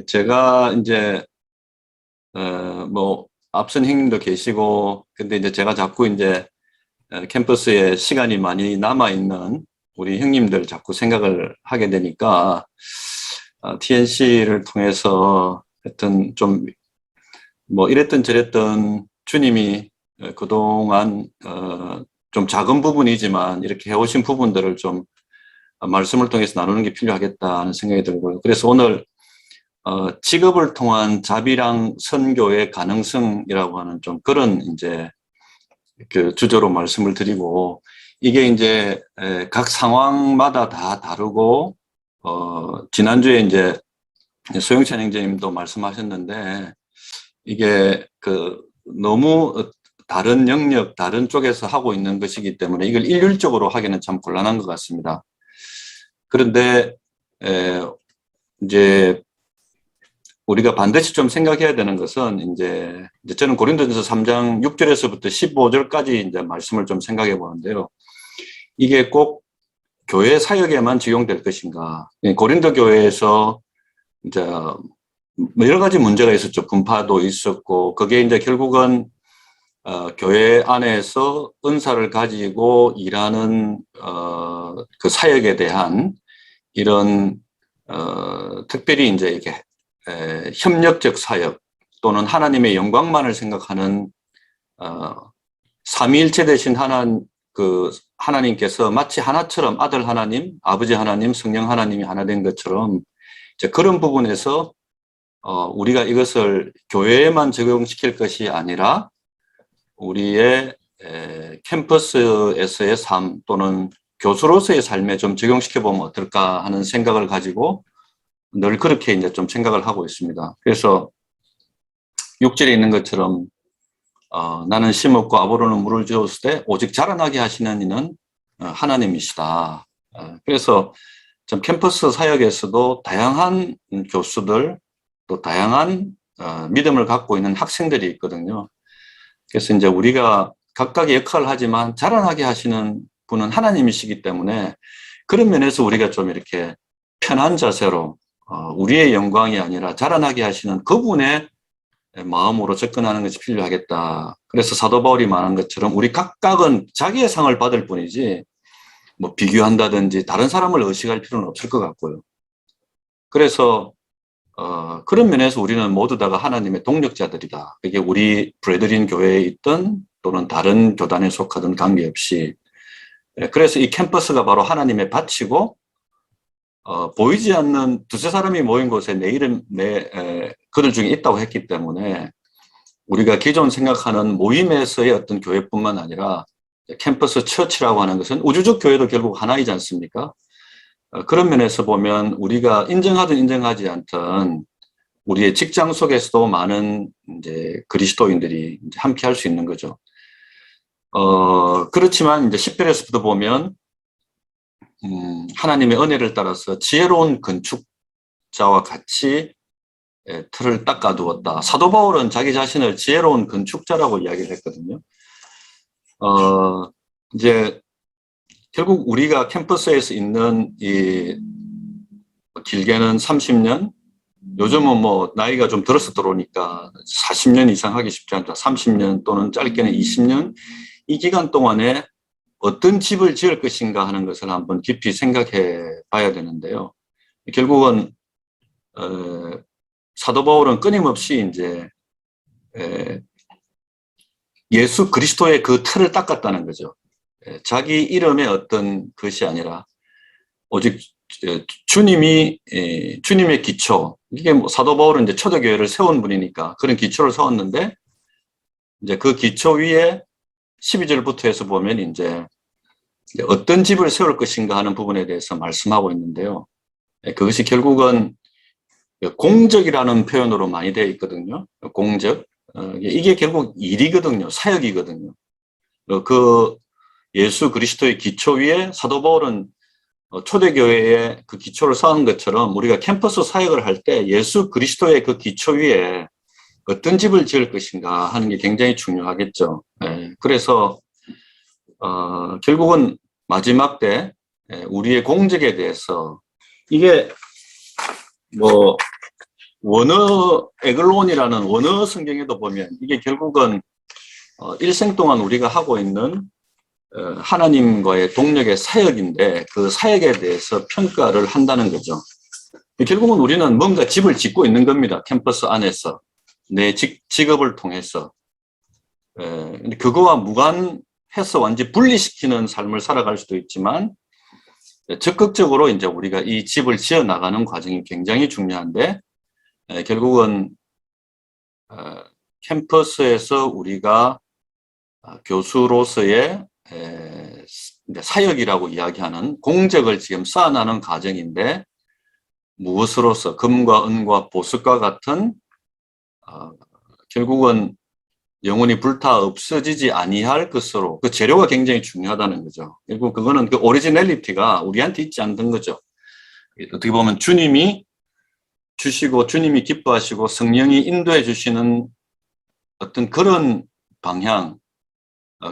제가 이제 앞선 형님도 계시고, 근데 이제 제가 자꾸 이제 캠퍼스에 시간이 많이 남아 있는 우리 형님들 자꾸 생각을 하게 되니까 TNC를 통해서 하여튼 좀 이랬던 저랬던 주님이 그동안 좀 작은 부분이지만 이렇게 해오신 부분들을 좀 말씀을 통해서 나누는 게 필요하겠다는 생각이 들고요. 그래서 오늘 직업을 통한 자비랑 선교의 가능성이라고 하는 좀 그런 이제 그 주제로 말씀을 드리고, 이게 이제 각 상황마다 다 다르고, 지난주에 이제 소영찬 형제님도 말씀하셨는데, 이게 너무 다른 영역, 다른 쪽에서 하고 있는 것이기 때문에 이걸 일률적으로 하기는 참 곤란한 것 같습니다. 그런데 이제 우리가 반드시 좀 생각해야 되는 것은 이제 저는 고린도전서 3장 6절에서부터 15절까지 이제 말씀을 좀 생각해 보는데요. 이게 꼭 교회 사역에만 적용될 것인가? 고린도 교회에서 이제 여러 가지 문제가 있었죠. 분파도 있었고, 그게 이제 결국은 교회 안에서 은사를 가지고 일하는 그 사역에 대한 이런 특별히 이제 이게 협력적 사역 또는 하나님의 영광만을 생각하는 삼위일체 되신 하나님께서 마치 하나처럼 아들 하나님, 아버지 하나님, 성령 하나님이 하나 된 것처럼 이제 그런 부분에서 우리가 이것을 교회에만 적용시킬 것이 아니라 우리의 캠퍼스에서의 삶 또는 교수로서의 삶에 좀 적용시켜 보면 어떨까 하는 생각을 가지고 늘 그렇게 이제 좀 생각을 하고 있습니다. 그래서 6절에 있는 것처럼 나는 심었고 아보로는 물을 주었을 때 오직 자라나게 하시는 이는 하나님이시다. 그래서 좀 캠퍼스 사역에서도 다양한 교수들 또 다양한 믿음을 갖고 있는 학생들이 있거든요. 그래서 이제 우리가 각각의 역할을 하지만 자라나게 하시는 분은 하나님이시기 때문에 그런 면에서 우리가 좀 이렇게 편한 자세로 우리의 영광이 아니라 자라나게 하시는 그분의 마음으로 접근하는 것이 필요하겠다. 그래서 사도 바울이 말한 것처럼 우리 각각은 자기의 상을 받을 뿐이지 비교한다든지 다른 사람을 의식할 필요는 없을 것 같고요. 그래서 그런 면에서 우리는 모두 다가 하나님의 동력자들이다. 이게 우리 브레드린 교회에 있든 또는 다른 교단에 속하든 관계없이, 그래서 이 캠퍼스가 바로 하나님의 밭이고 보이지 않는 두세 사람이 모인 곳에 내 이름, 그들 중에 있다고 했기 때문에 우리가 기존 생각하는 모임에서의 어떤 교회뿐만 아니라 캠퍼스 처치라고 하는 것은 우주적 교회도 결국 하나이지 않습니까? 그런 면에서 보면 우리가 인정하든 인정하지 않든 우리의 직장 속에서도 많은 이제 그리스도인들이 이제 함께 할 수 있는 거죠. 그렇지만 이제 10절에서부터 보면 하나님의 은혜를 따라서 지혜로운 건축자와 같이 틀을 닦아두었다. 사도 바울은 자기 자신을 지혜로운 건축자라고 이야기를 했거든요. 이제 결국 우리가 캠퍼스에서 있는 길게는 30년, 요즘은 나이가 좀 들어서 들어오니까 40년 이상 하기 쉽지 않다. 30년 또는 짧게는 20년, 이 기간 동안에 어떤 집을 지을 것인가 하는 것을 한번 깊이 생각해 봐야 되는데요. 결국은 사도 바울은 끊임없이 이제 예수 그리스도의 그 틀을 닦았다는 거죠. 자기 이름의 어떤 것이 아니라 오직 주님의 기초. 이게 사도 바울은 이제 초대교회를 세운 분이니까 그런 기초를 세웠는데, 이제 그 기초 위에 12절부터 해서 보면 이제 어떤 집을 세울 것인가 하는 부분에 대해서 말씀하고 있는데요. 그것이 결국은 공적이라는 표현으로 많이 되어 있거든요. 공적. 이게 결국 일이거든요. 사역이거든요. 그 예수 그리스도의 기초 위에 사도 바울은 초대교회의 그 기초를 쌓은 것처럼 우리가 캠퍼스 사역을 할 때 예수 그리스도의 그 기초 위에 어떤 집을 지을 것인가 하는 게 굉장히 중요하겠죠. 그래서 결국은 마지막 때 우리의 공적에 대해서 이게 원어 에글론이라는 원어 성경에도 보면 이게 결국은 일생 동안 우리가 하고 있는 하나님과의 동력의 사역인데 그 사역에 대해서 평가를 한다는 거죠. 결국은 우리는 뭔가 집을 짓고 있는 겁니다. 캠퍼스 안에서 내 직업을 통해서. 근데 그거와 무관해서 완전히 분리시키는 삶을 살아갈 수도 있지만 적극적으로 이제 우리가 이 집을 지어 나가는 과정이 굉장히 중요한데 결국은 캠퍼스에서 우리가 교수로서의 사역이라고 이야기하는 공적을 지금 쌓아나는 과정인데 무엇으로서 금과 은과 보석과 같은 결국은 영원히 불타 없어지지 아니할 것으로 그 재료가 굉장히 중요하다는 거죠. 결국 그거는 그 오리지널리티가 우리한테 있지 않던 거죠. 어떻게 보면 주님이 주시고 주님이 기뻐하시고 성령이 인도해 주시는 어떤 그런 방향.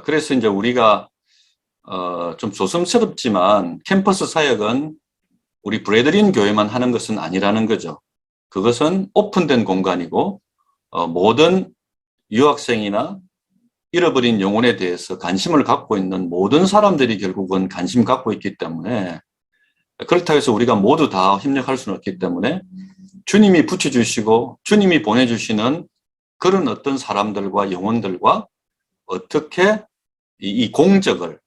그래서 이제 우리가 좀 조심스럽지만 캠퍼스 사역은 우리 브레드린 교회만 하는 것은 아니라는 거죠. 그것은 오픈된 공간이고 모든 유학생이나 잃어버린 영혼에 대해서 관심을 갖고 있는 모든 사람들이 결국은 관심 갖고 있기 때문에 그렇다고 해서 우리가 모두 다 협력할 수는 없기 때문에 주님이 붙여주시고 주님이 보내주시는 그런 어떤 사람들과 영혼들과 어떻게 이 공적을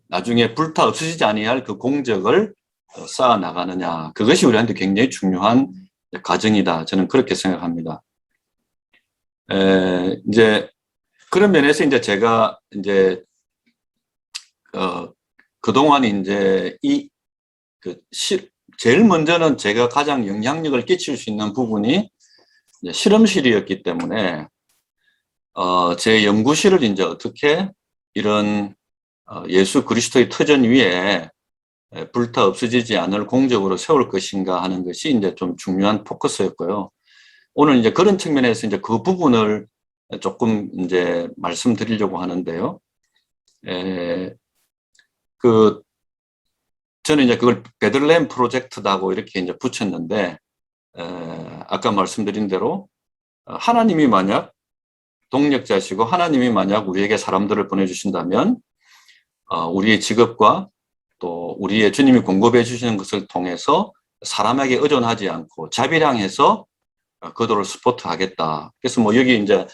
나중에 불타 없어지지 아니할 그 공적을 쌓아 나가느냐, 그것이 우리한테 굉장히 중요한 과정이다. 저는 그렇게 생각합니다. 이제 그런 면에서 이제 제가 이제 그동안 이제 제일 먼저는 제가 가장 영향력을 끼칠 수 있는 부분이 이제 실험실이었기 때문에 제 연구실을 이제 어떻게 이런 예수 그리스도의 터전 위에 불타 없어지지 않을 공적으로 세울 것인가 하는 것이 이제 좀 중요한 포커스였고요. 오늘 이제 그런 측면에서 이제 그 부분을 조금 이제 말씀드리려고 하는데요. 저는 이제 그걸 베들레헴 프로젝트라고 이렇게 이제 붙였는데, 아까 말씀드린 대로 하나님이 만약 동력자시고 하나님이 만약 우리에게 사람들을 보내주신다면 우리의 직업과 또 우리의 주님이 공급해 주시는 것을 통해서 사람에게 의존하지 않고 자비량해서 그들을 스포트하겠다. 그래서 뭐 여기 이제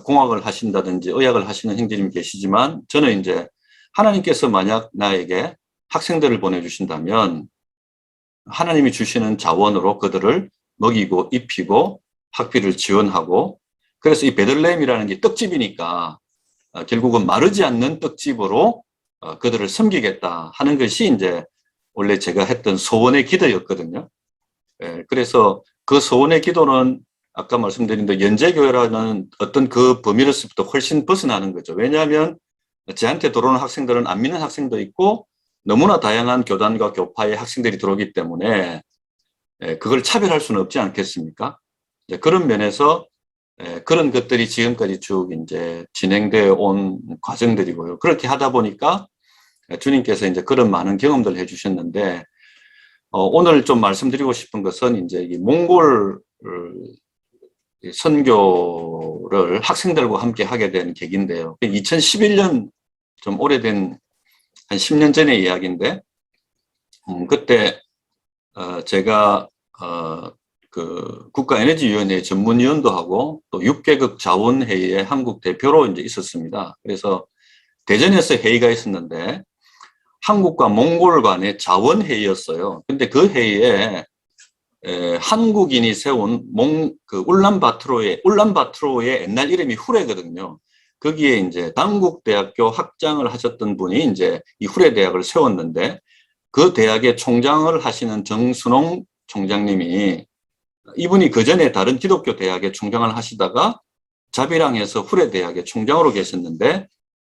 공학을 하신다든지 의학을 하시는 형제님이 계시지만 저는 이제 하나님께서 만약 나에게 학생들을 보내주신다면 하나님이 주시는 자원으로 그들을 먹이고 입히고 학비를 지원하고, 그래서 이 베들레헴이라는 게 떡집이니까 결국은 마르지 않는 떡집으로 그들을 섬기겠다 하는 것이 이제 원래 제가 했던 소원의 기도였거든요. 그래서 그 소원의 기도는 아까 말씀드린 대로 연제교회라는 어떤 그 범위로서부터 훨씬 벗어나는 거죠. 왜냐하면 저한테 들어오는 학생들은 안 믿는 학생도 있고 너무나 다양한 교단과 교파의 학생들이 들어오기 때문에 그걸 차별할 수는 없지 않겠습니까? 그런 면에서 그런 것들이 지금까지 쭉 이제 진행되어 온 과정들이고요. 그렇게 하다 보니까 주님께서 이제 그런 많은 경험들을 해주셨는데, 오늘 좀 말씀드리고 싶은 것은 이제 이 몽골 선교를 학생들과 함께 하게 된 계기인데요. 2011년 좀 오래된 한 10년 전의 이야기인데, 그때 제가 그 국가에너지위원회 전문위원도 하고 또 6개국 자원회의의 한국 대표로 이제 있었습니다. 그래서 대전에서 회의가 있었는데 한국과 몽골 간의 자원회의였어요. 근데 그 회의에 한국인이 세운 울란바토르의 옛날 이름이 후레거든요. 거기에 이제 당국대학교 학장을 하셨던 분이 이제 이 후레 대학을 세웠는데, 그 대학의 총장을 하시는 정순홍 총장님이, 이분이 그 전에 다른 기독교 대학의 총장을 하시다가 자비랑에서 후레 대학의 총장으로 계셨는데,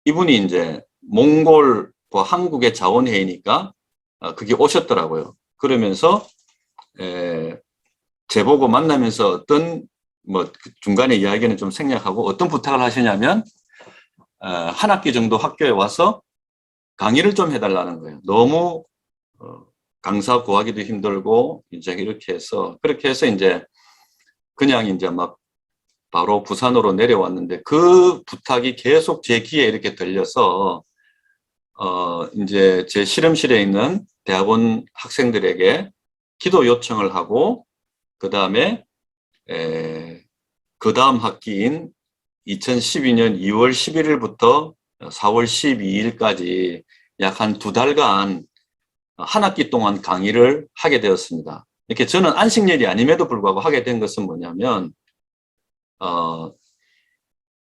이분이 이제 몽골과 한국의 자원회의니까 그게 오셨더라고요. 그러면서 제보고 만나면서 어떤 뭐 중간에 이야기는 좀 생략하고 어떤 부탁을 하시냐면 한 학기 정도 학교에 와서 강의를 좀 해달라는 거예요. 너무 강사 구하기도 힘들고 이제 이렇게 해서, 그렇게 해서 이제 그냥 이제 막 바로 부산으로 내려왔는데 그 부탁이 계속 제 귀에 이렇게 들려서 이제 제 실험실에 있는 대학원 학생들에게 기도 요청을 하고 그 다음에 그 다음 학기인 2012년 2월 11일부터 4월 12일까지 약 한 2달간 한 학기 동안 강의를 하게 되었습니다. 이렇게 저는 안식년이 아님에도 불구하고 하게 된 것은 뭐냐면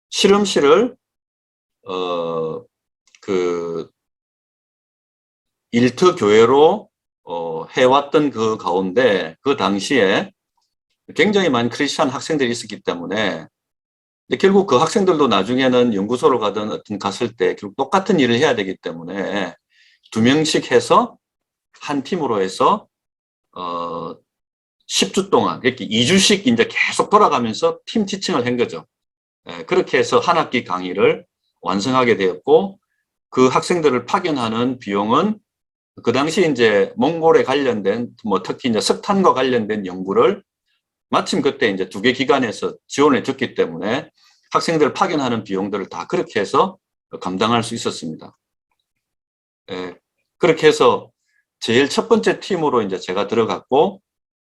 실험실을 그 일터 교회로 해왔던 그 가운데 그 당시에 굉장히 많은 크리스찬 학생들이 있었기 때문에 결국 그 학생들도 나중에는 연구소로 가든 어떤 갔을 때 결국 똑같은 일을 해야 되기 때문에 2명씩 해서 한 팀으로 해서 10주 동안 이렇게 2주씩 이제 계속 돌아가면서 팀 티칭을 한 거죠. 그렇게 해서 한 학기 강의를 완성하게 되었고 그 학생들을 파견하는 비용은 그 당시 이제 몽골에 관련된 뭐 특히 이제 석탄과 관련된 연구를 마침 그때 이제 2개 기관에서 지원해 줬기 때문에 학생들 파견하는 비용들을 다 그렇게 해서 감당할 수 있었습니다. 그렇게 해서 제일 첫 번째 팀으로 이제 제가 들어갔고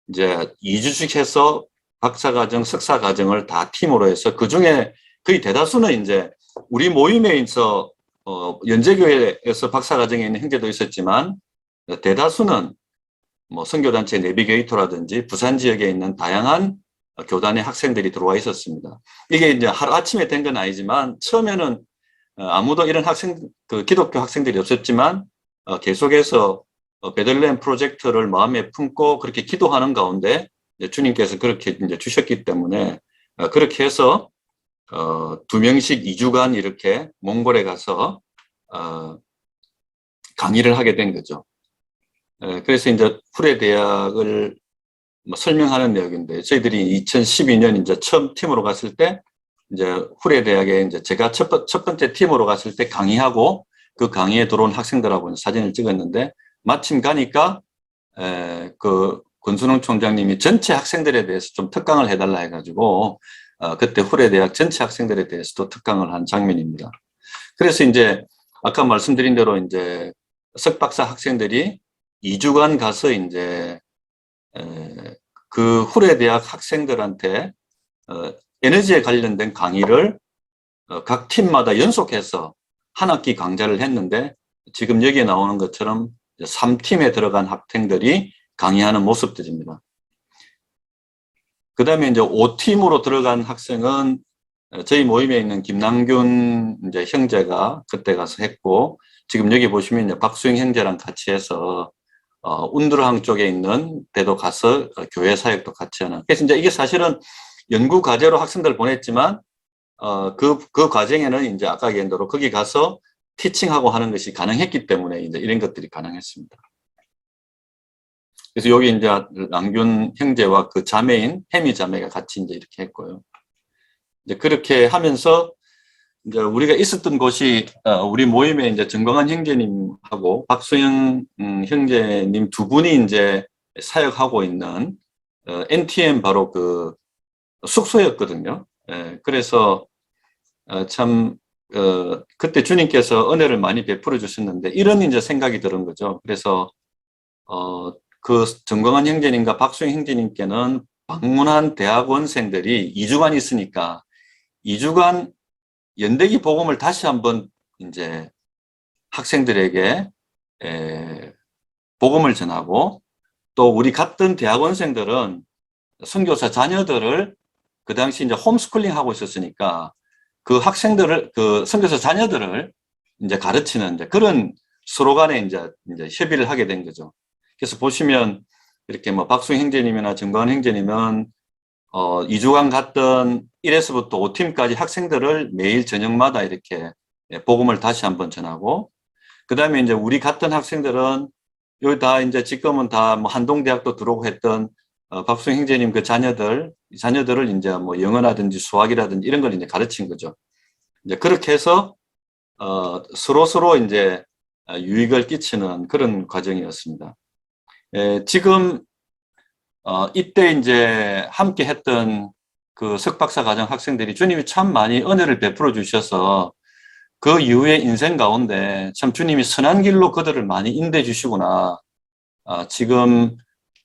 이제 2주씩 해서 박사과정, 석사과정을 다 팀으로 해서 그 중에 거의 대다수는 이제 우리 모임에 있어 연제교회에서 박사과정에 있는 형제도 있었지만 대다수는 뭐 선교단체 내비게이터라든지 부산 지역에 있는 다양한 교단의 학생들이 들어와 있었습니다. 이게 이제 하루아침에 된 건 아니지만 처음에는 아무도 이런 그 기독교 학생들이 없었지만 계속해서 베들레헴 프로젝트를 마음에 품고 그렇게 기도하는 가운데 주님께서 그렇게 이제 주셨기 때문에 그렇게 해서 2명씩 2주간 이렇게 몽골에 가서 강의를 하게 된 거죠. 그래서 이제 후레 대학을 뭐 설명하는 내용인데 저희들이 2012년 이제 처음 팀으로 갔을 때 이제 후레 대학에 이제 제가 첫 번째 팀으로 갔을 때 강의하고 그 강의에 들어온 학생들하고 사진을 찍었는데 마침 가니까 그 권순홍 총장님이 전체 학생들에 대해서 좀 특강을 해달라 해가지고 그때 후레 대학 전체 학생들에 대해서도 특강을 한 장면입니다. 그래서 이제 아까 말씀드린 대로 이제 석박사 학생들이 2주간 가서 이제 그 후레 대학 학생들한테 에너지에 관련된 강의를 각 팀마다 연속해서 한 학기 강좌를 했는데 지금 여기에 나오는 것처럼 3팀에 들어간 학생들이 강의하는 모습들입니다. 그 다음에 이제 5팀으로 들어간 학생은 저희 모임에 있는 김남균 이제 형제가 그때 가서 했고 지금 여기 보시면 이제 박수영 형제랑 같이 해서 운드르항 쪽에 있는 데도 가서 교회 사역도 같이 하는. 그래서 이제 이게 사실은 연구 과제로 학생들 보냈지만 그 과정에는 이제 아까 얘기한 대로 거기 가서 티칭하고 하는 것이 가능했기 때문에 이제 이런 것들이 가능했습니다. 그래서 여기 이제 남균 형제와 그 자매인 혜미 자매가 같이 이제 이렇게 했고요. 이제 그렇게 하면서 이제 우리가 있었던 곳이 우리 모임에 이제 정광환 형제님하고 박수영 형제님 두 분이 이제 사역하고 있는 NTM 바로 그 숙소였거든요. 그래서 참 그때 주님께서 은혜를 많이 베풀어 주셨는데 이런 이제 생각이 드는 거죠. 그래서 그 정광환 형제님과 박수영 형제님께는 방문한 대학원생들이 2주간 있으니까 2주간 연대기 복음을 다시 한번 이제 학생들에게 복음을 전하고 또 우리 같은 대학원생들은 선교사 자녀들을 그 당시 이제 홈스쿨링 하고 있었으니까 그 학생들을 그 선교사 자녀들을 이제 가르치는 이제 그런 서로 간에 이제 협의를 하게 된 거죠. 그래서 보시면 이렇게 뭐 박수 형제님이나 정광 형제님은 2주간 갔던 1에서부터 5팀까지 학생들을 매일 저녁마다 이렇게 복음을 다시 한번 전하고, 그 다음에 이제 우리 같은 학생들은 여기 다 이제 지금은 다 뭐 한동대학도 들어오고 했던 박수영 형제님 그 자녀들을 이제 뭐 영어라든지 수학이라든지 이런 걸 이제 가르친 거죠. 이제 그렇게 해서 서로 이제 유익을 끼치는 그런 과정이었습니다. 지금 이때 이제 함께 했던 그 석박사 과정 학생들이 주님이 참 많이 은혜를 베풀어 주셔서 그 이후의 인생 가운데 참 주님이 선한 길로 그들을 많이 인도해 주시구나. 지금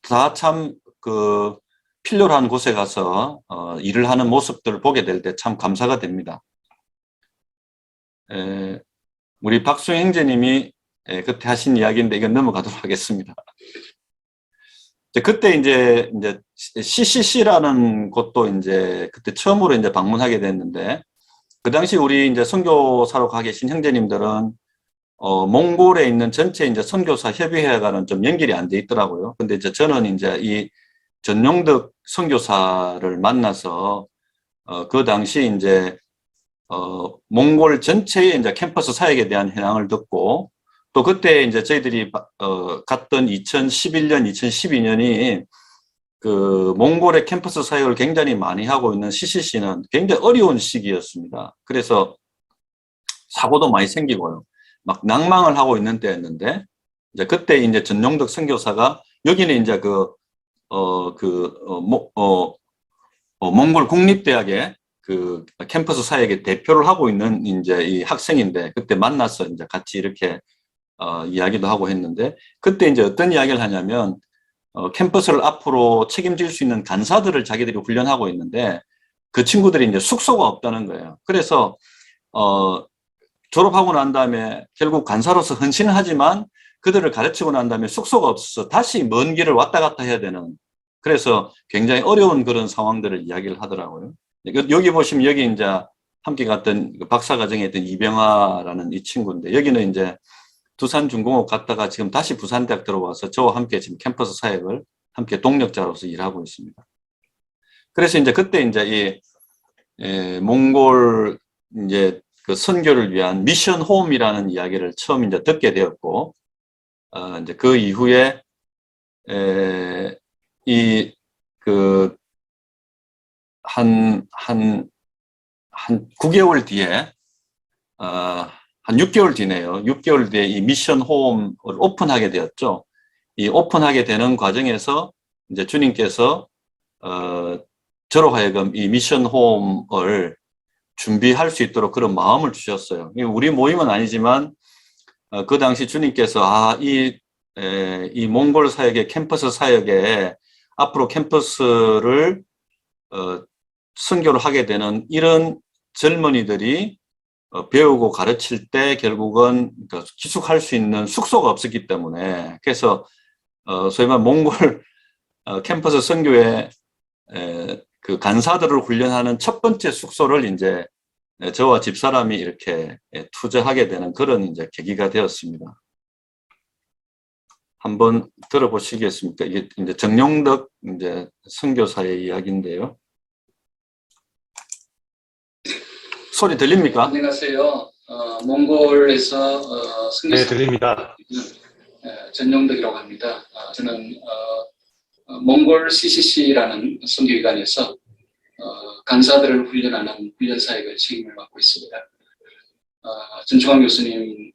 다 참 그 필요로 한 곳에 가서 일을 하는 모습들을 보게 될 때 참 감사가 됩니다. 우리 박수영 형제님이 그때 하신 이야기인데 이건 넘어가도록 하겠습니다. 그때 이제 CCC라는 곳도 이제 그때 처음으로 이제 방문하게 됐는데, 그 당시 우리 이제 선교사로 가 계신 형제님들은 몽골에 있는 전체 이제 선교사 협의회와는 좀 연결이 안 돼 있더라고요. 근데 이제 저는 이제 이 전용덕 선교사를 만나서 그 당시 이제 몽골 전체의 이제 캠퍼스 사역에 대한 현황을 듣고, 또 그때 이제 저희들이 갔던 2011년, 2012년이 그 몽골의 캠퍼스 사역을 굉장히 많이 하고 있는 CCC는 굉장히 어려운 시기였습니다. 그래서 사고도 많이 생기고요. 막 낭망을 하고 있는 때였는데, 이제 그때 이제 전용덕 선교사가 여기는 이제 몽골 국립대학의 그 캠퍼스 사역의 대표를 하고 있는 이제 이 학생인데, 그때 만나서 이제 같이 이렇게 이야기도 하고 했는데, 그때 이제 어떤 이야기를 하냐면, 캠퍼스를 앞으로 책임질 수 있는 간사들을 자기들이 훈련하고 있는데, 그 친구들이 이제 숙소가 없다는 거예요. 그래서, 졸업하고 난 다음에 결국 간사로서 헌신을 하지만 그들을 가르치고 난 다음에 숙소가 없어서 다시 먼 길을 왔다 갔다 해야 되는, 그래서 굉장히 어려운 그런 상황들을 이야기를 하더라고요. 여기 보시면 여기 이제 함께 갔던 박사과정에 있던 이병화라는 이 친구인데, 여기는 이제 두산중공업 갔다가 지금 다시 부산대학 들어와서 저와 함께 지금 캠퍼스 사역을 함께 동력자로서 일하고 있습니다. 그래서 이제 그때 이제 몽골 이제 그 선교를 위한 미션 홈이라는 이야기를 처음 이제 듣게 되었고, 이제 그 이후에 한 9개월 뒤에, 한 6개월 뒤네요. 6개월 뒤에 이 미션 홈을 오픈하게 되었죠. 이 오픈하게 되는 과정에서 이제 주님께서, 저로 하여금 이 미션 홈을 준비할 수 있도록 그런 마음을 주셨어요. 우리 모임은 아니지만, 그 당시 주님께서, 이 몽골 사역의 캠퍼스 사역에 앞으로 캠퍼스를, 선교를 하게 되는 이런 젊은이들이 배우고 가르칠 때 결국은 기숙할 수 있는 숙소가 없었기 때문에, 그래서 소위 말 몽골 캠퍼스 선교에 그 간사들을 훈련하는 첫 번째 숙소를 이제 저와 집사람이 이렇게 투자하게 되는 그런 이제 계기가 되었습니다. 한번 들어보시겠습니까? 이게 이제 정용덕 이제 선교사의 이야기인데요. 소리 들립니까? 안녕하세요. 몽골에서 네, 들립니다. 전용덕이라고 합니다. 저는 몽골 CCC라는 선교기관에서 간사들을 훈련하는 훈련 사역을 책임을 맡고 있습니다. 전충환 교수님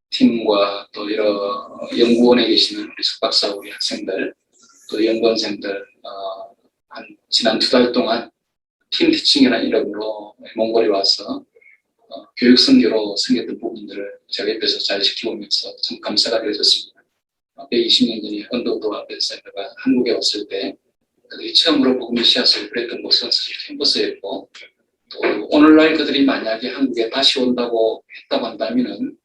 팀과 또 여러 연구원에 계시는 우리 석박사 우리 학생들, 또 연구원생들, 지난 2달 동안 팀 티칭이라는 이름으로 몽골에 와서 교육 선교로 생겼던 부분들을 제가 옆에서 잘 지켜보면서 참 감사가 되어졌습니다. 120년 전에 언더우드 아벤센터가 한국에 왔을 때 그들이 처음으로 복음의 씨앗을 뿌렸던 곳은 사실 캠퍼스였고, 또 오늘날 그들이 만약에 한국에 다시 온다고 했다고 한다면은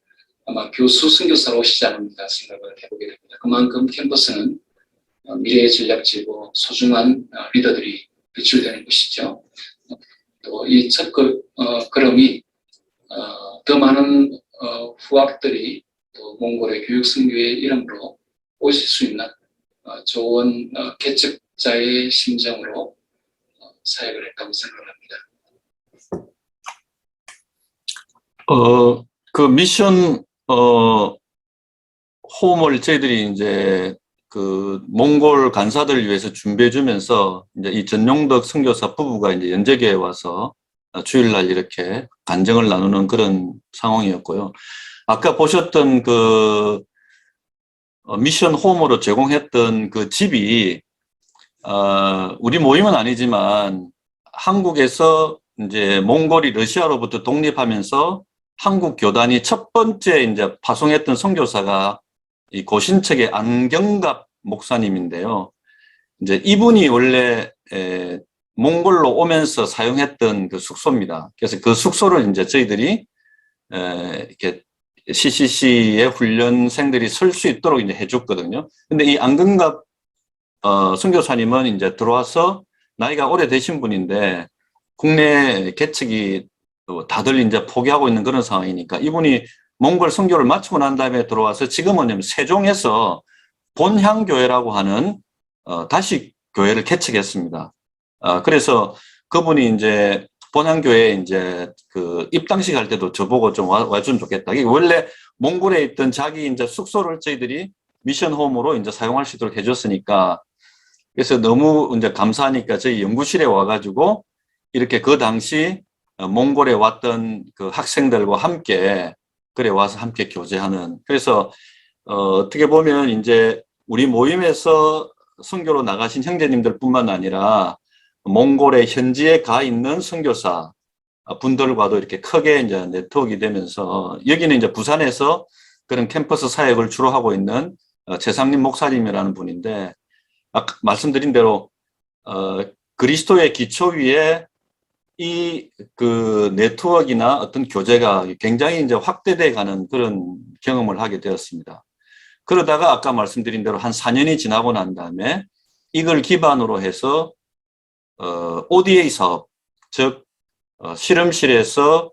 아마 교수 선교사로 오시지 않을까 생각을 해보게 됩니다. 그만큼 캠퍼스는 미래의 전략지고 소중한 리더들이 배출되는 곳이죠. 또 이 첫 걸음이 더 많은 후학들이 또 몽골의 교육 선교의 이름으로 오실 수 있는 좋은 개척자의 심정으로 사역을 했다고 생각합니다. 그 미션 홈을 저희들이 이제 그 몽골 간사들을 위해서 준비해 주면서 이제 이 전용덕 선교사 부부가 이제 연재교에 와서 주일날 이렇게 간증을 나누는 그런 상황이었고요. 아까 보셨던 그 미션 홈으로 제공했던 그 집이 우리 모임은 아니지만 한국에서 이제 몽골이 러시아로부터 독립하면서 한국 교단이 첫 번째 이제 파송했던 선교사가 이 고신척의 안경갑 목사님인데요. 이제 이분이 원래 몽골로 오면서 사용했던 그 숙소입니다. 그래서 그 숙소를 이제 저희들이 이렇게 CCC의 훈련생들이 설 수 있도록 이제 해줬거든요. 근데 이 안경갑 선교사님은 이제 들어와서 나이가 오래되신 분인데 국내 개척이 다들 이제 포기하고 있는 그런 상황이니까 이분이 몽골 선교를 마치고 난 다음에 들어와서 지금은 세종에서 본향교회라고 하는 다시 교회를 개척했습니다. 그래서 그분이 이제 본향교회에 이제 그 입당식 할 때도 저보고 좀 와주면 좋겠다. 이게 원래 몽골에 있던 자기 이제 숙소를 저희들이 미션홈으로 이제 사용할 수 있도록 해줬으니까 그래서 너무 이제 감사하니까 저희 연구실에 와가지고 이렇게 그 당시 몽골에 왔던 그 학생들과 함께 그래 와서 함께 교제하는 그래서 어떻게 보면 이제 우리 모임에서 선교로 나가신 형제님들뿐만 아니라 몽골의 현지에 가 있는 선교사 분들과도 이렇게 크게 이제 네트워크가 되면서 여기는 이제 부산에서 그런 캠퍼스 사역을 주로 하고 있는 최상림 목사님이라는 분인데 아까 말씀드린 대로 그리스도의 기초 위에 이 그 네트워크나 어떤 교제가 굉장히 이제 확대돼 가는 그런 경험을 하게 되었습니다. 그러다가 아까 말씀드린 대로 한 4년이 지나고 난 다음에 이걸 기반으로 해서 ODA 사업, 즉 실험실에서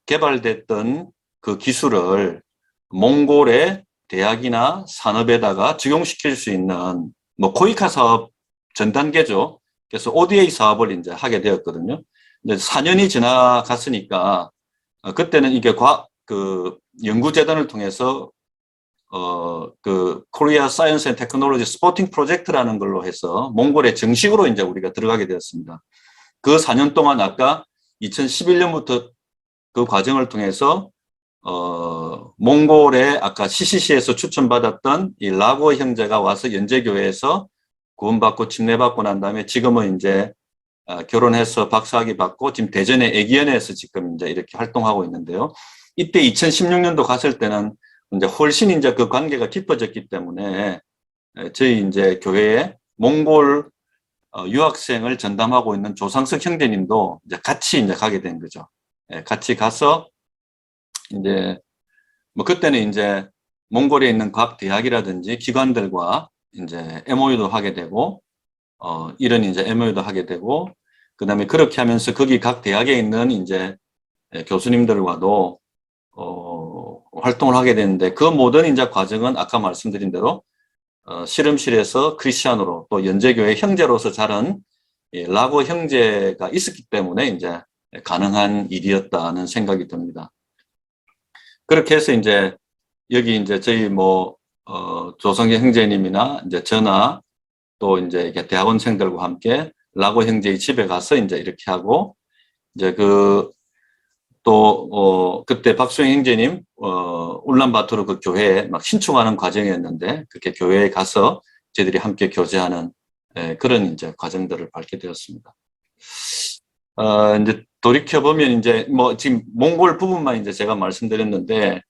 개발됐던 그 기술을 몽골의 대학이나 산업에다가 적용시킬 수 있는 뭐 코이카 사업 전 단계죠. 그래서 ODA 사업을 이제 하게 되었거든요. 이제 4년이 지나갔으니까 그때는 이게 그 연구재단을 통해서 그 코리아 사이언스 앤 테크놀로지 스포팅 프로젝트라는 걸로 해서 몽골에 정식으로 이제 우리가 들어가게 되었습니다. 그 4년 동안 아까 2011년부터 그 과정을 통해서 몽골에 아까 CCC에서 추천받았던 이 라고 형제가 와서 연제교회에서 구원받고 침례받고 난 다음에 지금은 이제 결혼해서 박사학위 받고 지금 대전의 애기연에서 지금 이제 이렇게 활동하고 있는데요. 이때 2016년도 갔을 때는 이제 훨씬 이제 그 관계가 깊어졌기 때문에 저희 이제 교회에 몽골 유학생을 전담하고 있는 조상석 형제님도 이제 같이 이제 가게 된 거죠. 같이 가서 이제 뭐 그때는 이제 몽골에 있는 각 대학이라든지 기관들과 이제 MOU도 하게 되고 이런 이제 MOU도 하게 되고 그다음에 그렇게 하면서 거기 각 대학에 있는 이제 교수님들과도 활동을 하게 되는데 그 모든 이제 과정은 아까 말씀드린 대로 실험실에서 크리스찬으로 또 연제교회 형제로서 자란 라고 형제가 있었기 때문에 이제 가능한 일이었다는 생각이 듭니다. 그렇게 해서 이제 여기 이제 저희 뭐 조성희 형제님이나 이제 저나 또 이제 이렇게 대학원생들과 함께 라고 형제의 집에 가서 이제 이렇게 하고 이제 그때 박수영 형제님 울란바토르 그 교회에 막 신청하는 과정이었는데 그렇게 교회에 가서 저희들이 함께 교제하는 그런 이제 과정들을 밟게 되었습니다. 이제 돌이켜 보면 이제 뭐 지금 몽골 부분만 이제 제가 말씀드렸는데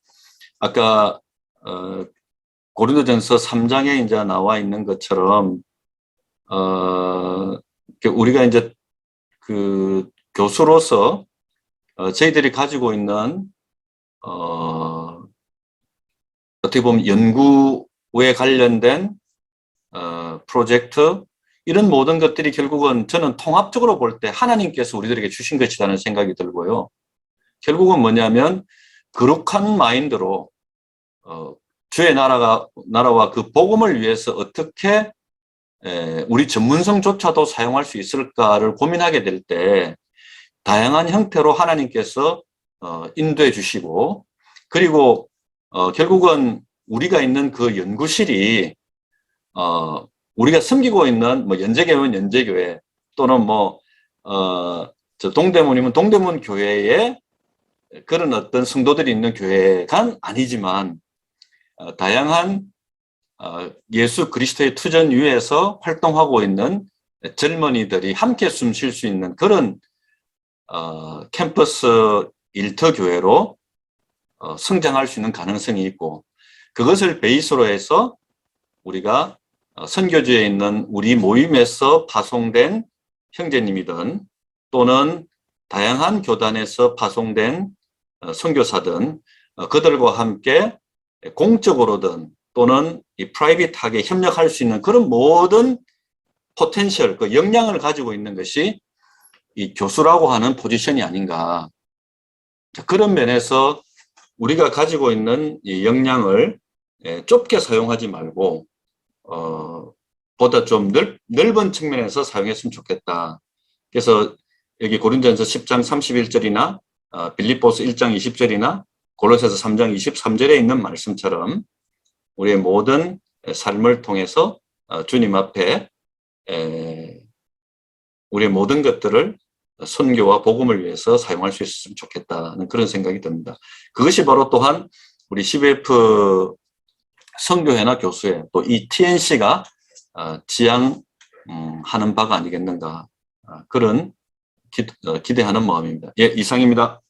아까 고린도전서 3장에 이제 나와 있는 것처럼 우리가 이제 그 교수로서 저희들이 가지고 있는 어떻게 보면 연구에 관련된 프로젝트 이런 모든 것들이 결국은 저는 통합적으로 볼 때 하나님께서 우리들에게 주신 것이라는 생각이 들고요. 결국은 뭐냐면 거룩한 마인드로 주의 나라와 그 복음을 위해서 어떻게 우리 전문성조차도 사용할 수 있을까를 고민하게 될 때 다양한 형태로 하나님께서 인도해 주시고 그리고 결국은 우리가 있는 그 연구실이 우리가 섬기고 있는 뭐 연제교회는 연제교회 또는 저 동대문이면 동대문 교회에 그런 어떤 성도들이 있는 교회가 아니지만 다양한 예수 그리스도의 투전 위에서 활동하고 있는 젊은이들이 함께 숨 쉴 수 있는 그런 캠퍼스 일터 교회로 성장할 수 있는 가능성이 있고, 그것을 베이스로 해서 우리가 선교지에 있는 우리 모임에서 파송된 형제님이든 또는 다양한 교단에서 파송된 선교사든 그들과 함께 공적으로든 또는 이 프라이빗하게 협력할 수 있는 그런 모든 포텐셜, 그 역량을 가지고 있는 것이 이 교수라고 하는 포지션이 아닌가. 그런 면에서 우리가 가지고 있는 이 역량을 좁게 사용하지 말고 보다 좀 넓은 측면에서 사용했으면 좋겠다. 그래서 여기 고린도전서 10장 31절이나 빌립보서 1장 20절이나 골로새서 3장 23절에 있는 말씀처럼 우리의 모든 삶을 통해서 주님 앞에 우리의 모든 것들을 선교와 복음을 위해서 사용할 수 있었으면 좋겠다는 그런 생각이 듭니다. 그것이 바로 또한 우리 CBF 선교회나 교수회 또 이 TNC가 지향하는 바가 아니겠는가, 그런 기대하는 마음입니다. 예, 이상입니다.